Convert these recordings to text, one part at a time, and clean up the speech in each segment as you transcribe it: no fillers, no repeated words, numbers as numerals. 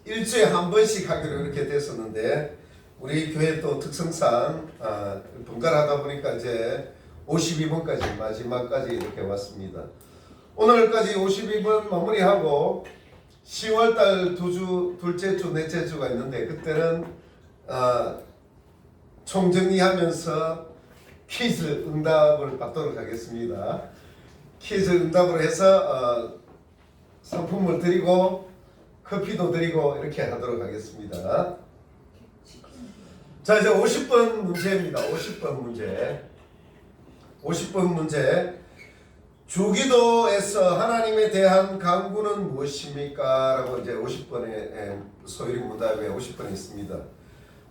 일주일에 한 번씩 하기로 이렇게 됐었는데 우리 교회 또 특성상 번갈아가다 보니까 이제 52번까지 마지막까지 이렇게 왔습니다. 오늘까지 52번 마무리하고 10월달 둘째 주, 넷째 주가 있는데 그때는 총정리하면서 퀴즈 응답을 받도록 하겠습니다. 퀴즈 응답으로 해서 상품을 드리고 커피도 드리고 이렇게 하도록 하겠습니다. 자, 이제 50번 문제입니다. 50번 문제. 50번 문제. 주기도에서 하나님에 대한 간구는 무엇입니까? 라고 이제 50번에 소위령 문답에 50번에 있습니다.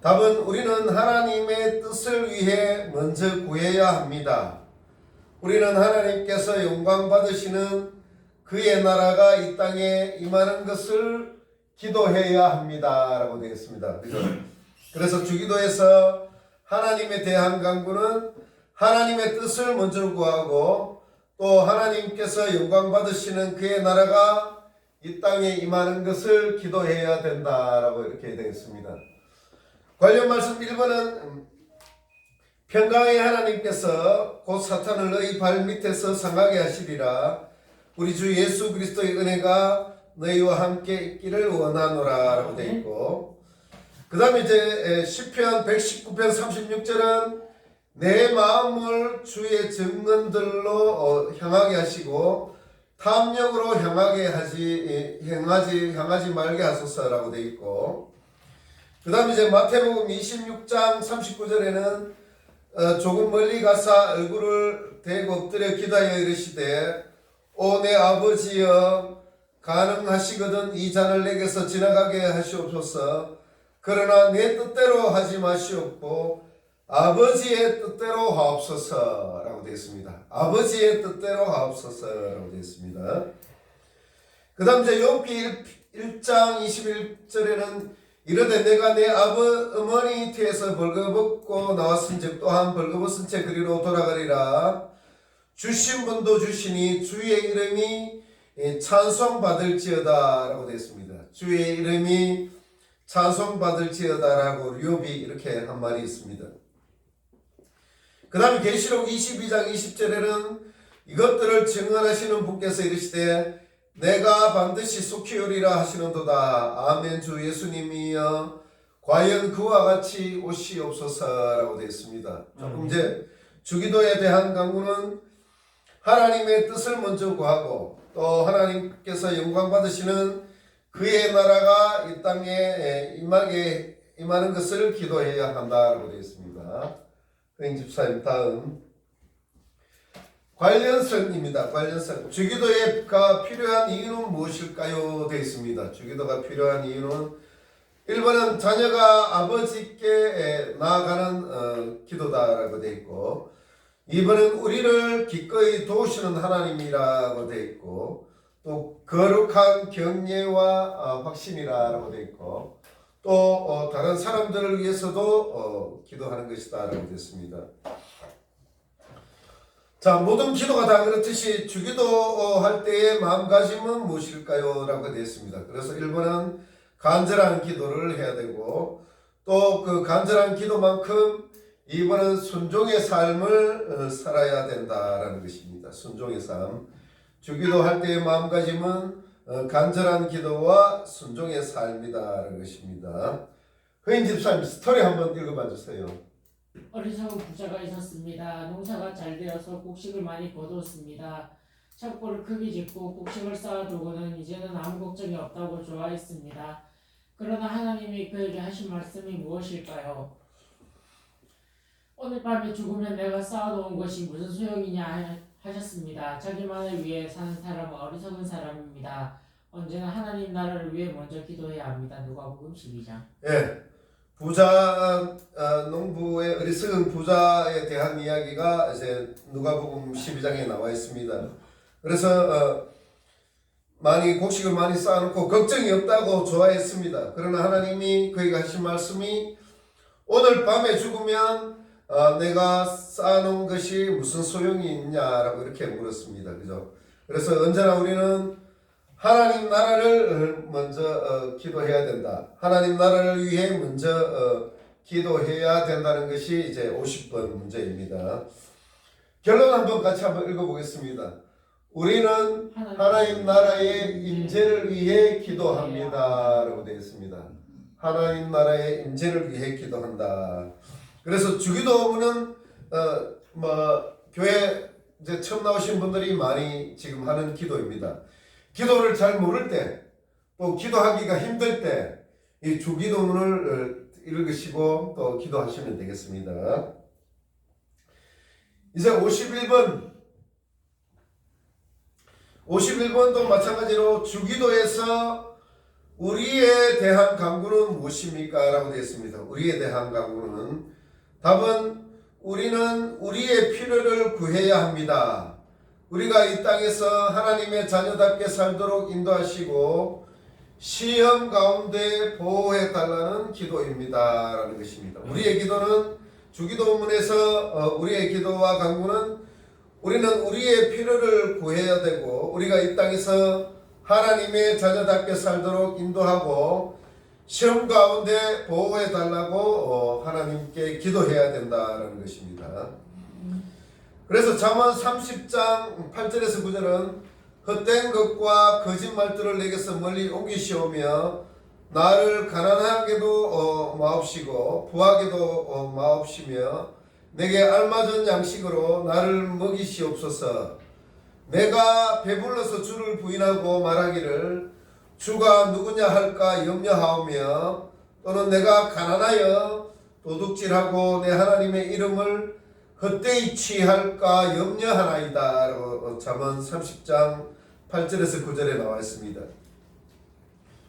답은 우리는 하나님의 뜻을 위해 먼저 구해야 합니다. 우리는 하나님께서 영광 받으시는 그의 나라가 이 땅에 임하는 것을 기도해야 합니다. 라고 되어 있습니다. 그래서 주기도에서 하나님에 대한 간구는 하나님의 뜻을 먼저 구하고 또 하나님께서 영광 받으시는 그의 나라가 이 땅에 임하는 것을 기도해야 된다라고 이렇게 되어 있습니다. 관련 말씀 1번은 평강의 하나님께서 곧 사탄을 너희 발 밑에서 상하게 하시리라. 우리 주 예수 그리스도의 은혜가 너희와 함께 있기를 원하노라 라고 되어 있고, 그 다음에 이제 시편 119편 36절은 내 마음을 주의 증언들로 향하게 하시고 탐욕으로 향하지 말게 하소서라고 되어 있고, 그 다음에 이제 마태복음 26장 39절에는 조금 멀리 가사 얼굴을 대고 엎드려 기도하여 이르시되 오 내 아버지여 가능하시거든 이 잔을 내게서 지나가게 하시옵소서. 그러나 내 뜻대로 하지 마시옵고 아버지의 뜻대로 하옵소서 라고 되어 있습니다. 아버지의 뜻대로 하옵소서 라고 되어 있습니다. 그 다음 이제 욥기 1장 21절에는 이르되 내가 내 어머니 태에서 벌거벗고 나왔은즉 또한 벌거벗은 채 그리로 돌아가리라. 주신 분도 주시니 주의 이름이 찬송받을지어다 라고 되어 있습니다. 주의 이름이 찬송받을지어다 라고 욥이 이렇게 한 말이 있습니다. 그 다음에 계시록 22장 20절에는 이것들을 증언하시는 분께서 이르시되 내가 반드시 속히 오리라 하시는도다. 아멘. 주 예수님이여 과연 그와 같이 오시옵소서라고 되어 있습니다. 조금 이제 주기도에 대한 간구는 하나님의 뜻을 먼저 구하고 또 하나님께서 영광 받으시는 그의 나라가 이 땅에 임하는 것을 기도해야 한다라고 되어 있습니다. 그럼 집사님 다음 관련성입니다. 관련성. 주기도가 필요한 이유는 무엇일까요? 되어 있습니다. 주기도가 필요한 이유는 1번은 자녀가 아버지께 나아가는 기도다라고 되어 있고, 2번은 우리를 기꺼이 도우시는 하나님이라고 되어 있고, 또 거룩한 경례와 확신이라고 되어 있고, 또 다른 사람들을 위해서도 기도하는 것이다 라고 되어 있습니다. 자, 모든 기도가 다 그렇듯이 주기도할 때의 마음가짐은 무엇일까요? 라고 되어 있습니다. 그래서 1번은 간절한 기도를 해야 되고, 또 그 간절한 기도만큼 2번은 순종의 삶을 살아야 된다라는 것입니다. 순종의 삶. 주기도할 때의 마음가짐은 간절한 기도와 순종의 삶이다라는 것입니다. 허인 집사님 스토리 한번 읽어봐 주세요. 어리석은 부자가 있었습니다. 농사가 잘 되어서 곡식을 많이 거두었습니다. 창고를 크게 짓고 곡식을 쌓아두고는 이제는 아무 걱정이 없다고 좋아했습니다. 그러나 하나님이 그에게 하신 말씀이 무엇일까요? 오늘 밤에 죽으면 내가 쌓아놓은 것이 무슨 소용이냐 하셨습니다. 자기만을 위해 사는 사람은 어리석은 사람입니다. 언제나 하나님 나라를 위해 먼저 기도해야 합니다. 누가복음 12장. 예. 부자 농부의 어리석은 부자에 대한 이야기가 이제 누가복음 12장에 나와 있습니다. 그래서 곡식을 많이 쌓아놓고 걱정이 없다고 좋아했습니다. 그러나 하나님이 그에게 하신 말씀이 오늘 밤에 죽으면 내가 쌓아놓은 것이 무슨 소용이 있냐라고 이렇게 물었습니다. 그죠? 그래서 언제나 우리는 하나님 나라를 먼저 기도해야 된다. 하나님 나라를 위해 먼저 기도해야 된다는 것이 이제 50번 문제입니다. 결론 한번 읽어보겠습니다. 우리는 하나님 나라의 임재를 위해 기도합니다. 라고 되어 있습니다. 하나님 나라의 임재를 위해 기도한다. 그래서 주기도문은 교회 이제 처음 나오신 분들이 많이 지금 하는 기도입니다. 기도를 잘 모를 때, 또 기도하기가 힘들 때 이 주기도문을 읽으시고 또 기도하시면 되겠습니다. 이제 51번도 마찬가지로 주기도에서 우리에 대한 간구는 무엇입니까? 라고 되어 있습니다. 우리에 대한 간구는 답은 우리는 우리의 필요를 구해야 합니다. 우리가 이 땅에서 하나님의 자녀답게 살도록 인도하시고 시험 가운데 보호해 달라는 기도입니다. 라는 것입니다. 우리의 기도는 주기도문에서 우리의 기도와 간구는 우리는 우리의 필요를 구해야 되고 우리가 이 땅에서 하나님의 자녀답게 살도록 인도하고 시험 가운데 보호해 달라고 하나님께 기도해야 된다는 것입니다. 그래서 잠언 30장 8절에서 9절은 헛된 것과 거짓말들을 내게서 멀리 옮기시오며 나를 가난하게도 마옵시고 부하게도 마옵시며 내게 알맞은 양식으로 나를 먹이시옵소서. 내가 배불러서 주를 부인하고 말하기를 주가 누구냐 할까 염려하오며 또는 내가 가난하여 도둑질하고 내 하나님의 이름을 헛되이 취할까 염려하나이다. 라고 잠언 30장 8절에서 9절에 나와 있습니다.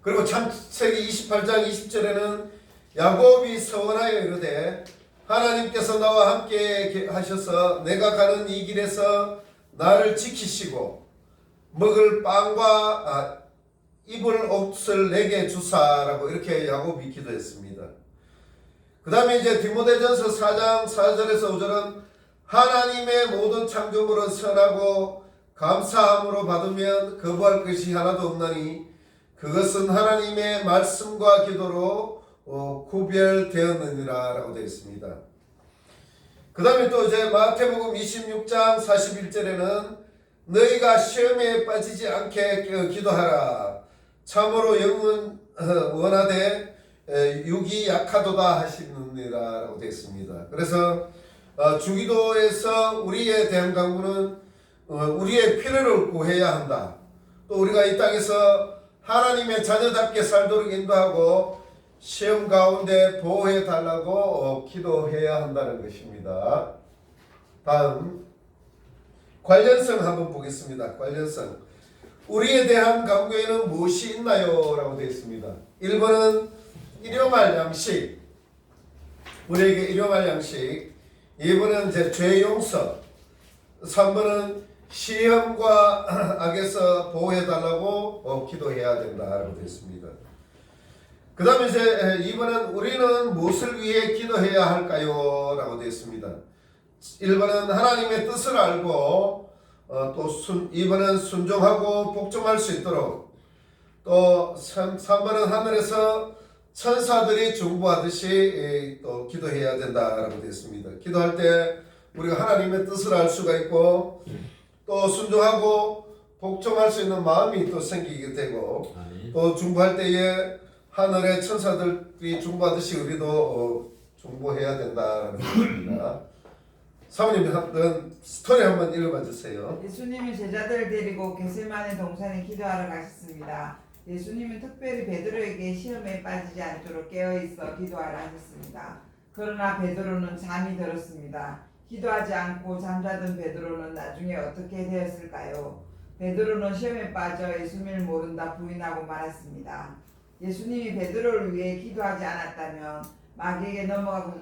그리고 창세기 28장 20절에는 야곱이 서원하여 이르되 하나님께서 나와 함께 하셔서 내가 가는 이 길에서 나를 지키시고 먹을 빵과 입을 옷을 내게 주사라고 이렇게 야곱이 기도했습니다. 그 다음에 이제 디모데전서 4장 4절에서 5절은 하나님의 모든 창조물은 선하고 감사함으로 받으면 거부할 것이 하나도 없나니 그것은 하나님의 말씀과 기도로 구별되었느니라 라고 되어 있습니다. 그 다음에 또 이제 마태복음 26장 41절에는 너희가 시험에 빠지지 않게 기도하라. 참으로 영은 원하되 육이 약하도다 하시느니라 라고 되어 있습니다. 그래서 주기도에서 우리에 대한 간구는 우리의 필요를 구해야 한다. 또 우리가 이 땅에서 하나님의 자녀답게 살도록 인도하고 시험 가운데 보호해 달라고 기도해야 한다는 것입니다. 다음 관련성 한번 보겠습니다. 관련성. 우리에 대한 간구에는 무엇이 있나요? 라고 되어 있습니다. 1번은 일용할 양식, 우리에게 일용할 양식. 2번은 이제 죄 용서. 3번은 시험과 악에서 보호해 달라고 기도해야 된다라고 되어 있습니다. 그 다음에 이제 2번은 우리는 무엇을 위해 기도해야 할까요? 라고 되어 있습니다. 1번은 하나님의 뜻을 알고 또 2번은 순종하고 복종할 수 있도록, 또 3번은 하늘에서 천사들이 중보하듯이 또 기도해야 된다라고 되어 있습니다. 기도할 때 우리가 하나님의 뜻을 알 수가 있고 또 순종하고 복종할 수 있는 마음이 또 생기게 되고 또 중보할 때에 하늘의 천사들이 중보하듯이 우리도 중보해야 된다는 것입니다. 사모님 스토리 한번 읽어봐 주세요. 예수님은 제자들을 데리고 겟세마네 동산에 기도하러 가셨습니다. 예수님은 특별히 베드로에게 시험에 빠지지 않도록 깨어있어 기도하라 하셨습니다. 그러나 베드로는 잠이 들었습니다. 기도하지 않고 잠자던 베드로는 나중에 어떻게 되었을까요? 베드로는 시험에 빠져 예수님을 모른다 부인하고 말았습니다. 예수님이 베드로를 위해 기도하지 않았다면 마귀에게 넘어가고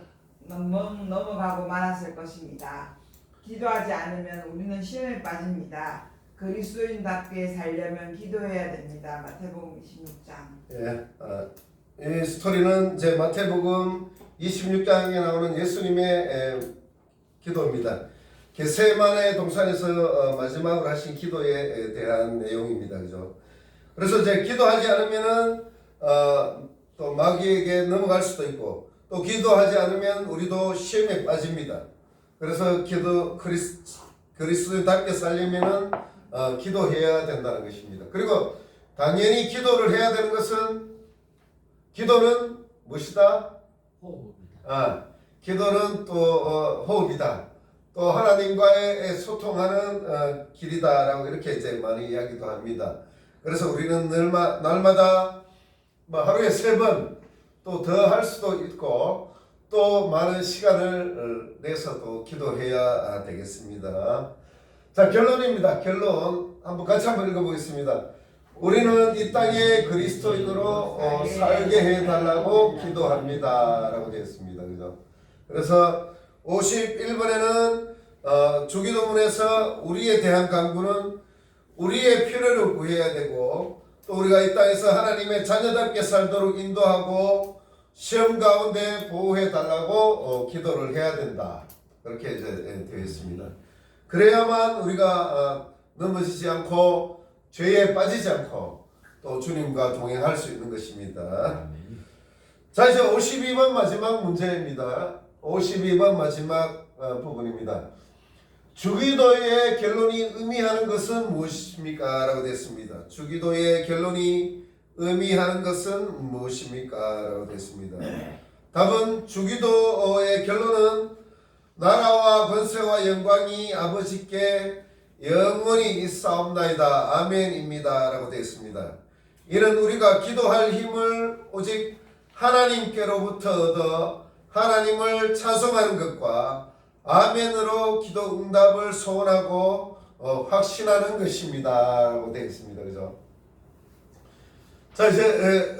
말았을 것입니다. 기도하지 않으면 우리는 시험에 빠집니다. 그리스도인답게 살려면 기도해야 됩니다. 마태복음 26장. 이 스토리는 제 마태복음 26장에 나오는 예수님의 기도입니다. 겟세마네 동산에서 마지막으로 하신 기도에 대한 내용입니다. 그죠? 그래서 이제 기도하지 않으면은 또 마귀에게 넘어갈 수도 있고, 또 기도하지 않으면 우리도 시험에 빠집니다. 그래서 그리스도인답게 살려면은 기도해야 된다는 것입니다. 그리고 당연히 기도를 해야 되는 것은, 기도는 무엇이다? 호흡입니다. 기도는 또 호흡이다. 또 하나님과의 소통하는 길이다라고 이렇게 이제 많이 이야기도 합니다. 그래서 우리는 날마다 뭐 하루에 3번 또 더 할 수도 있고, 또 많은 시간을 내서 또 기도해야 되겠습니다. 자, 결론입니다. 결론 같이 한번 읽어보겠습니다. 우리는 이 땅에 그리스도인으로 살게 해달라고 기도합니다 라고 되어 있습니다. 그죠? 그래서 51번에는 주기도문에서 우리에 대한 간구는 우리의 필요를 구해야 되고, 또 우리가 이 땅에서 하나님의 자녀답게 살도록 인도하고 시험 가운데 보호해 달라고 기도를 해야 된다. 그렇게 이제 되어 있습니다. 그래야만 우리가 넘어지지 않고 죄에 빠지지 않고 또 주님과 동행할 수 있는 것입니다. 자, 이제 52번 마지막 문제입니다. 52번 마지막 부분입니다. 주기도의 결론이 의미하는 것은 무엇입니까? 라고 됐습니다. 주기도의 결론이 의미하는 것은 무엇입니까? 라고 됐습니다. 답은 주기도의 결론은 나라와 권세와 영광이 아버지께 영원히 있사옵나이다. 아멘입니다. 라고 되어 있습니다. 이는 우리가 기도할 힘을 오직 하나님께로부터 얻어 하나님을 찬송하는 것과 아멘으로 기도 응답을 소원하고 확신하는 것입니다. 라고 되어 있습니다. 그죠? 자, 이제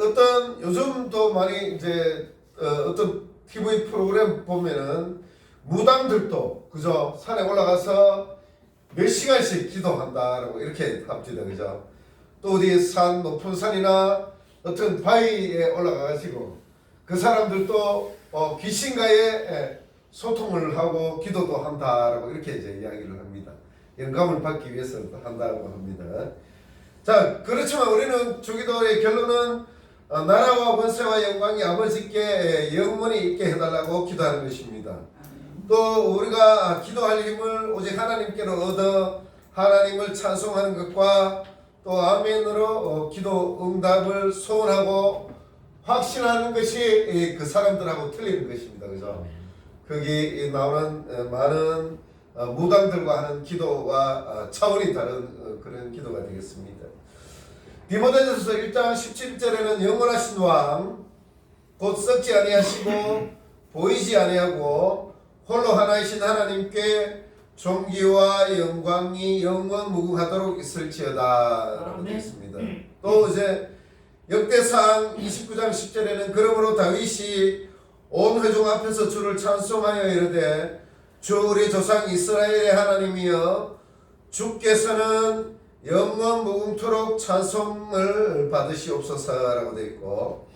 요즘도 많이 이제 어떤 TV 프로그램 보면은 무당들도 그죠? 산에 올라가서 몇 시간씩 기도한다라고 이렇게 합니다. 그죠? 또 어디 높은 산이나 어떤 바위에 올라가가지고 그 사람들도 귀신과의 소통을 하고 기도도 한다라고 이렇게 이제 이야기를 합니다. 영감을 받기 위해서 한다고 합니다. 자, 그렇지만 우리는 주기도의 결론은 나라와 권세와 영광이 아버지께 영원히 있게 해달라고 기도하는 것입니다. 또 우리가 기도할 힘을 오직 하나님께로 얻어 하나님을 찬송하는 것과 또 아멘으로 기도 응답을 소원하고 확신하는 것이 그 사람들하고 틀리는 것입니다. 그죠? 거기 나오는 많은 무당들과 하는 기도와 차원이 다른 그런 기도가 되겠습니다. 디모데전서 1장 17절에는 영원하신 왕 곧 썩지 아니하시고 보이지 아니하고 홀로 하나이신 하나님께 존귀와 영광이 영원 무궁하도록 있을지어다 라고 되어 있습니다. 또 이제 역대상 29장 10절에는 그러므로 다윗이 온 회중 앞에서 주를 찬송하여 이르되 주 우리 조상 이스라엘의 하나님이여 주께서는 영원 무궁토록 찬송을 받으시옵소서라고 되어 있고,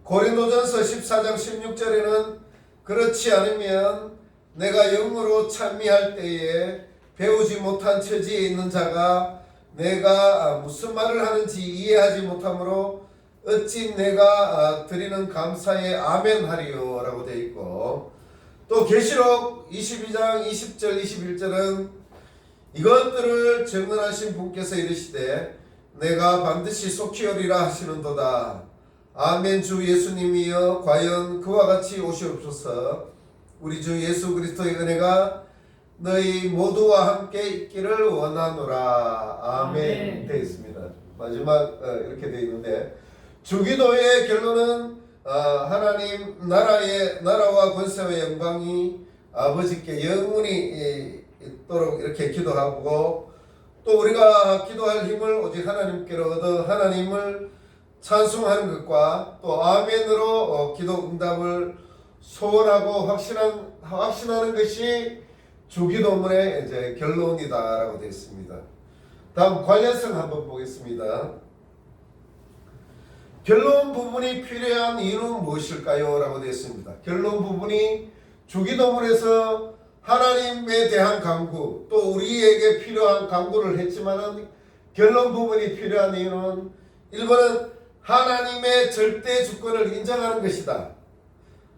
고린도전서 14장 16절에는 그렇지 않으면 내가 영으로 찬미할 때에 배우지 못한 처지에 있는 자가 내가 무슨 말을 하는지 이해하지 못하므로 어찌 내가 드리는 감사에 아멘 하리요 라고 되어 있고, 또 계시록 22장 20절 21절은 이것들을 증언하신 분께서 이르시되 내가 반드시 속히 오리라 하시는도다. 아멘. 주 예수님이여 과연 그와 같이 오시옵소서. 우리 주 예수 그리스도의 은혜가 너희 모두와 함께 있기를 원하노라. 아멘. 되어 있습니다. 마지막 이렇게 되어 있는데, 주기도의 결론은 하나님 나라와 권세와 영광이 아버지께 영원히 있도록 이렇게 기도하고, 또 우리가 기도할 힘을 오직 하나님께로 얻어 하나님을 찬송하는 것과 또 아멘으로 기도 응답을 소원하고 확신하는 것이 주기도문의 이제 결론이다라고 되어 있습니다. 다음 관련성 한번 보겠습니다. 결론 부분이 필요한 이유는 무엇일까요? 라고 되어 있습니다. 결론 부분이 주기도문에서 하나님에 대한 간구, 또 우리에게 필요한 간구를 했지만은 결론 부분이 필요한 이유는 1번은 하나님의 절대 주권을 인정하는 것이다.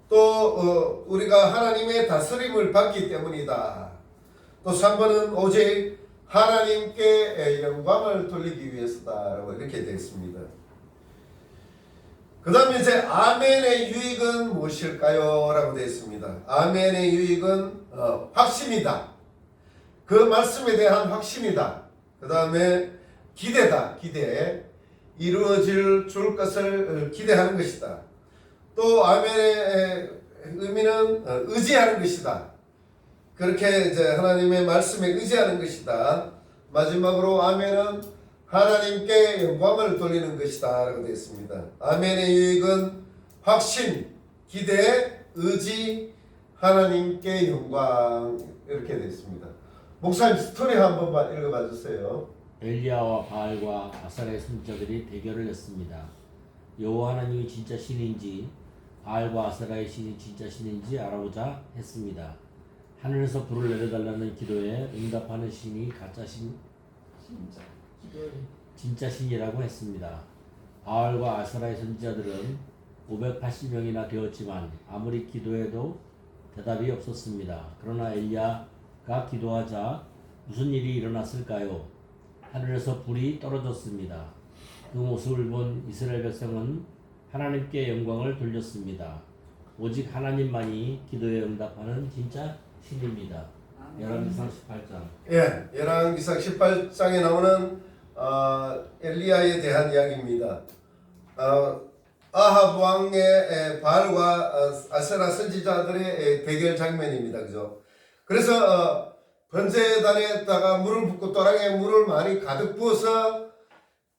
또 우리가 하나님의 다스림을 받기 때문이다. 또 3번은 오직 하나님께 영광을 돌리기 위해서다라고 이렇게 되어 있습니다. 그 다음에 이제 아멘의 유익은 무엇일까요? 라고 되어 있습니다. 아멘의 유익은 확신이다. 그 말씀에 대한 확신이다. 그 다음에 기대다. 기대. 이루어질 줄 것을 기대하는 것이다. 또 아멘의 의미는 의지하는 것이다. 그렇게 이제 하나님의 말씀에 의지하는 것이다. 마지막으로 아멘은 하나님께 영광을 돌리는 것이다 라고 되어 있습니다. 아멘의 유익은 확신, 기대, 의지, 하나님께 영광 이렇게 되어 있습니다. 목사님 스토리 한 번만 읽어봐 주세요. 엘리야와 바알과 아사라의 선지자들이 대결을 했습니다. 여호와 하나님이 진짜 신인지 바알과 아사라의 신이 진짜 신인지 알아보자 했습니다. 하늘에서 불을 내려달라는 기도에 응답하는 신이 가짜 신, 진짜 신이라고 했습니다. 바알과 아사라의 선지자들은 580명이나 되었지만 아무리 기도해도 대답이 없었습니다. 그러나 엘리야가 기도하자 무슨 일이 일어났을까요? 하늘에서 불이 떨어졌습니다. 그 모습을 본 이스라엘 백성은 하나님께 영광을 돌렸습니다. 오직 하나님만이 기도에 응답하는 진짜 신입니다. 열왕기상 18장. 예, 열왕기상 18장에 나오는 엘리야에 대한 이야기입니다. 아합 왕의 바알과 아세라 선지자들의 대결 장면입니다. 그죠? 그래서 번제단에다가 물을 붓고 또랑에 물을 많이 가득 부어서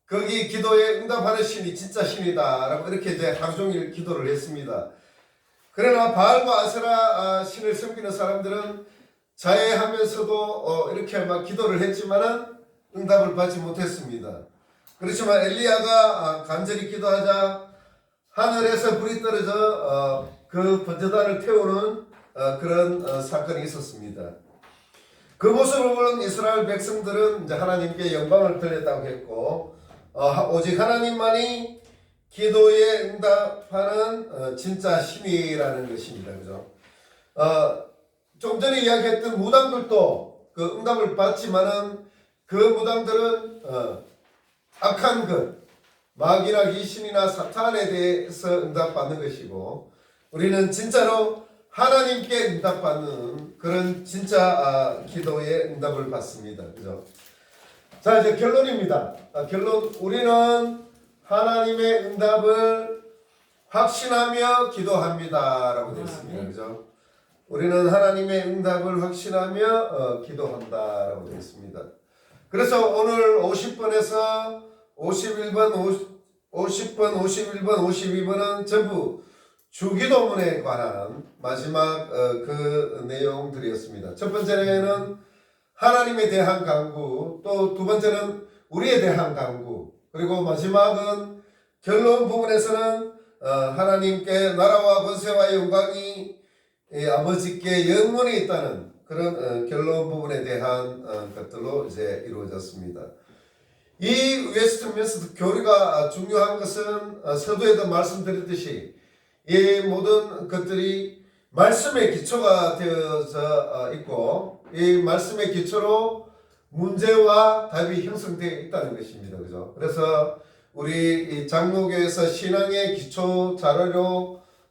거기 기도에 응답하는 신이 진짜 신이다 라고 이렇게 이제 하루 종일 기도를 했습니다. 그러나 바알과 아세라 신을 섬기는 사람들은 자해하면서도 이렇게 막 기도를 했지만은 응답을 받지 못했습니다. 그렇지만 엘리야가 간절히 기도하자 하늘에서 불이 떨어져 그 번제단을 태우는 그런 사건이 있었습니다. 그 모습을 보는 이스라엘 백성들은 이제 하나님께 영광을 돌렸다고 했고 오직 하나님만이 기도에 응답하는 진짜 신이라는 것입니다. 그죠? 좀 전에 이야기했던 무당들도 그 응답을 받지만은 그 무당들은 악한 것, 마귀나 귀신이나 사탄에 대해서 응답받는 것이고 우리는 진짜로 하나님께 응답받는 그런 진짜 기도의 응답을 받습니다. 그죠? 자, 이제 결론입니다. 결론, 우리는 하나님의 응답을 확신하며 기도합니다. 라고 되어 있습니다. 그죠? 우리는 하나님의 응답을 확신하며 기도한다. 라고 되어 있습니다. 그래서 오늘 50번에서 51번, 50번, 51번, 52번은 전부 주기도문에 관한 마지막 그 내용들이었습니다. 첫 번째는 하나님에 대한 간구, 또 두 번째는 우리에 대한 간구, 그리고 마지막은 결론 부분에서는 하나님께 나라와 권세와 영광이 아버지께 영원히 있다는 그런 결론 부분에 대한 것들로 이제 이루어졌습니다. 이 웨스트민스터 교리가 중요한 것은 서두에도 말씀드렸듯이 이 모든 것들이 말씀의 기초가 되어져 있고 이 말씀의 기초로 문제와 답이 형성되어 있다는 것입니다. 그죠? 그래서 우리 이 장로교에서 신앙의 기초 자료로